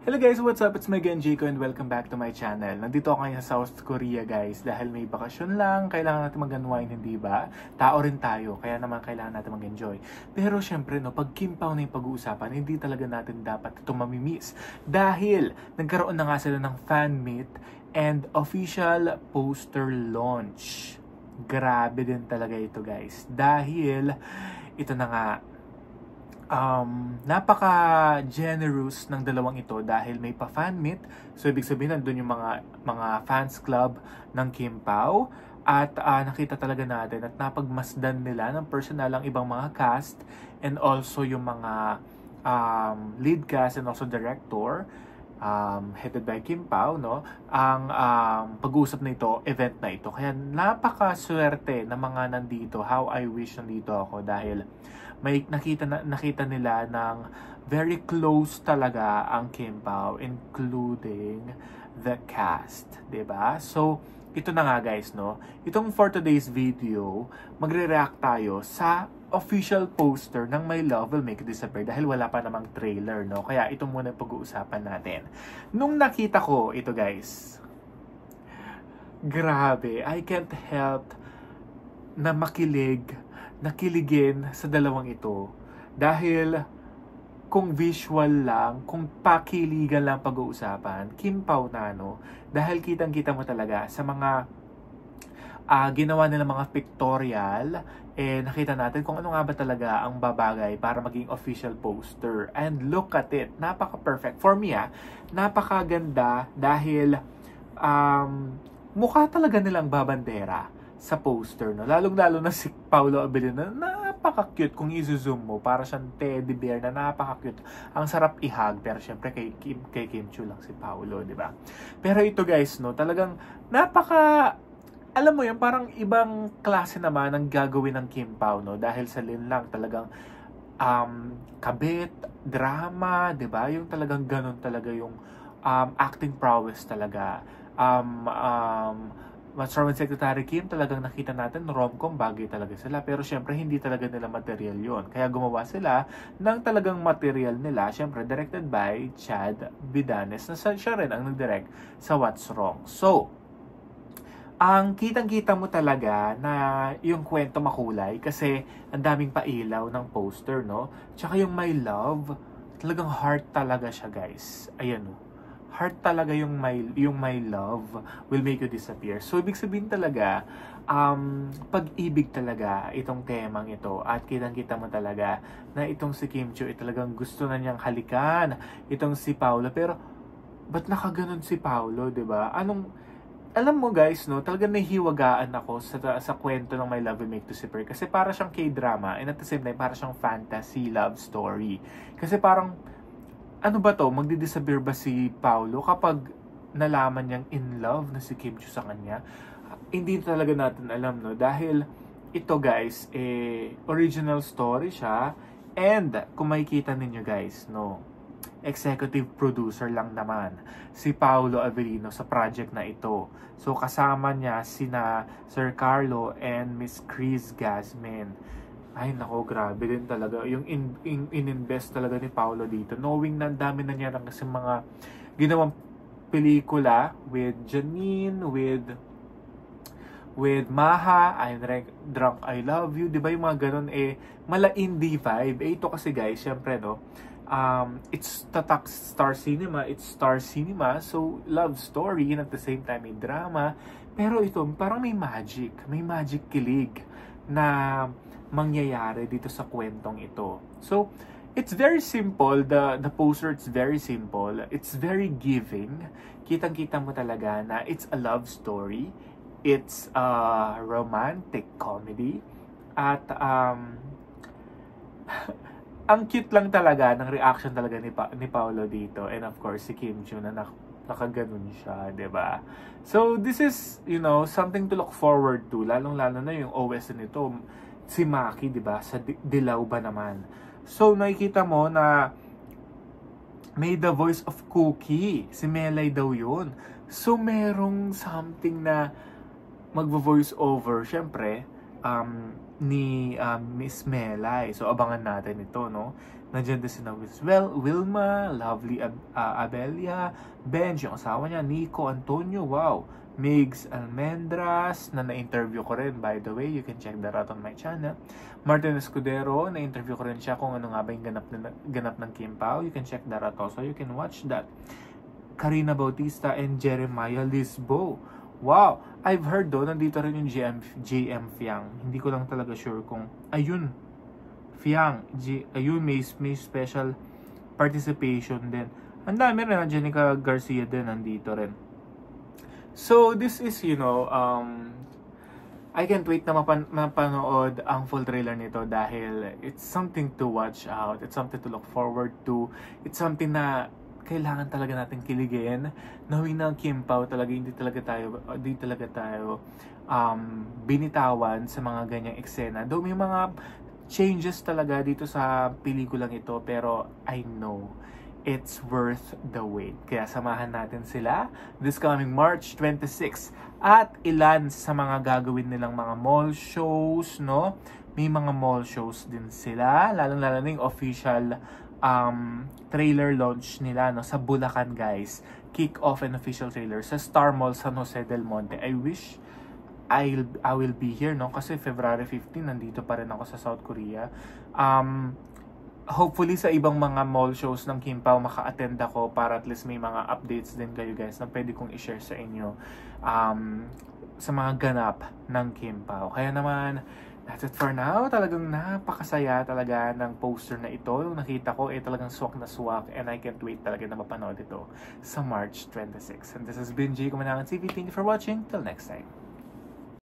Hello guys, what's up? It's Megan Jico and welcome back to my channel. Nandito ako ngayon sa South Korea guys dahil may bakasyon lang, kailangan natin mag-unwind, hindi ba? Tao rin tayo, kaya naman kailangan natin mag-enjoy. Pero syempre no, pag Kim Pao na yung pag-uusapan, hindi talaga natin dapat ito mamimiss. Dahil nagkaroon na nga sila ng fan meet and official poster launch. Grabe din talaga ito guys. Dahil ito na nga, napaka-generous ng dalawang ito dahil may pa-fan meet. So, ibig sabihin, nandun yung mga fans club ng Kim Pao. At nakita talaga natin at napagmasdan nila ng personal ang ibang mga cast and also yung mga lead cast and also director headed by Kim Pao, no? Ang pag-uusap na ito, event na ito. Kaya napaka-swerte na mga nandito. How I wish nandito ako dahil may nakita nila ng very close talaga ang Kim Pao, including the cast, 'di ba? So, ito na nga guys, no? Itong for today's video, magre-react tayo sa official poster ng My Love Will Make You Disappear dahil wala pa namang trailer, no? Kaya ito muna pag-uusapan natin. Nung nakita ko ito, guys, grabe, I can't help na nakiligin sa dalawang ito dahil kung visual lang, kung pakiligan lang pag-uusapan, Kim Pao na, no? Dahil kitang-kita mo talaga sa mga ginawa nila mga pictorial, nakita natin kung ano nga ba talaga ang babagay para maging official poster. And look at it, napaka-perfect. For me, napakaganda dahil mukha talaga nilang babandera sa poster, no? Lalong-lalo na si Paolo Abilino, napaka-cute kung i-zoom mo, para siyang teddy bear na napaka-cute. Ang sarap i-hug, pero syempre kay Kim Chiu lang si Paolo, di ba? Pero ito guys, no, talagang alam mo yun, parang ibang klase naman ang gagawin ng Kim Pao, no? Dahil sa Lin lang, talagang kabit, drama, di ba? Yung talagang ganun talaga yung acting prowess talaga. Master Secretary Kim, talagang nakita natin rom-com, bagay talaga sila. Pero syempre, hindi talaga nila material yon. Kaya gumawa sila ng talagang material nila. Syempre, directed by Chad Vidanes, na siya rin ang nag-direct sa What's Wrong. So, ang kitang-kita mo talaga na yung kwento makulay kasi ang daming pailaw ng poster, no? Tsaka yung My Love, talagang heart talaga siya, guys. Ayan, no? Heart talaga yung my love will make you disappear. So, ibig sabihin talaga, pag-ibig talaga itong temang ito. At kitang-kita mo talaga na itong si Kim Chiu, talagang gusto na niyang halikan itong si Paolo. Pero, ba't nakaganon si Paolo, diba? Alam mo guys, no, talagang nahihiwagaan ako sa kwento ng My Love Will Make You Disappear. Kasi para siyang K-drama and at the same time, para siyang fantasy love story. Kasi parang, ano ba to? Magdi-disappear ba si Paolo kapag nalaman niyang in love na si Kim Chiu sa kanya? Hindi talaga natin alam, no? Dahil ito guys, original story siya. And kung makikita ninyo guys, no, executive producer lang naman si Paolo Abilino sa project na ito. So kasama niya sina Sir Carlo and Miss Chris Gasmin. Ay nako, grabe din talaga yung in-invest talaga ni Paolo dito, knowing na dami na niya kasi mga ginawang pelikula with Janine, with Maha, Drunk I Love You, di ba yung mga ganun, mala indie vibe. Ito kasi guys, syempre, no, it's Tatak Star Cinema, so love story and at the same time may drama. Pero ito parang may magic kilig na mangyayari dito sa kwentong ito. So it's very simple, the poster, it's very simple, it's very giving. Kitang-kita mo talaga na it's a love story, it's a romantic comedy, at ang cute lang talaga ng reaction talaga ni Paolo dito, and of course si Kim Chiu na nakaganon siya, 'di ba? So this is, you know, something to look forward to, lalong-lalo na yung OST nito, si Maki, 'di ba? Sa Dilaw ba naman. So nakikita mo na may the voice of Cookie, si Melay daw 'yun. So merong something na magvo-voice over, syempre Miss Melay. So, abangan natin ito, no? Nandiyan din si Wilma, Lovely Abelia, Benj, yung asawa niya, Nico Antonio, wow, Migs Almendras, na na-interview ko rin, by the way, you can check that out on my channel. Martin Escudero, na-interview ko rin siya kung ano nga ba yung ganap ng Kim Pao, you can check that out also, you can watch that. Karina Bautista and Jeremiah Lisbo. Wow! I've heard do, nandito rin yung JM Fiang. Hindi ko lang talaga sure kung, ayun, Fiang, ayun, may special participation din. Ang dami rin, Jenica Garcia din nandito rin. So, this is, I can't wait na mapanood ang full trailer nito dahil it's something to watch out. It's something to look forward to. It's something na kailangan talaga natin kiligin. Knowing na Kim Pao talaga, hindi talaga tayo binitawan sa mga ganyang eksena. Though may mga changes talaga dito sa pelikulang ito, pero I know it's worth the wait. Kaya samahan natin sila this coming March 26 at ilan sa mga gagawin nilang mga mall shows, no? May mga mall shows din sila, lalo-lalo na yung official trailer launch nila, no, sa Bulacan, guys. Kick off an official trailer sa Star Mall San Jose del Monte. I wish I will be here, no, kasi February 15 nandito pa rin ako sa South Korea. Hopefully sa ibang mga mall shows ng Kim Pao maka-attend ako para at least may mga updates din kayo, guys, na pwede kong i-share sa inyo sa mga ganap ng Kim Pao. Kaya naman, that's it for now. Talagang napakasaya talaga ng poster na ito. Yung nakita ko, talagang swak na swak. And I can't wait talaga na mapanood ito sa March 26. And this has been Jay Kumanangan TV. Thank you for watching. Till next time.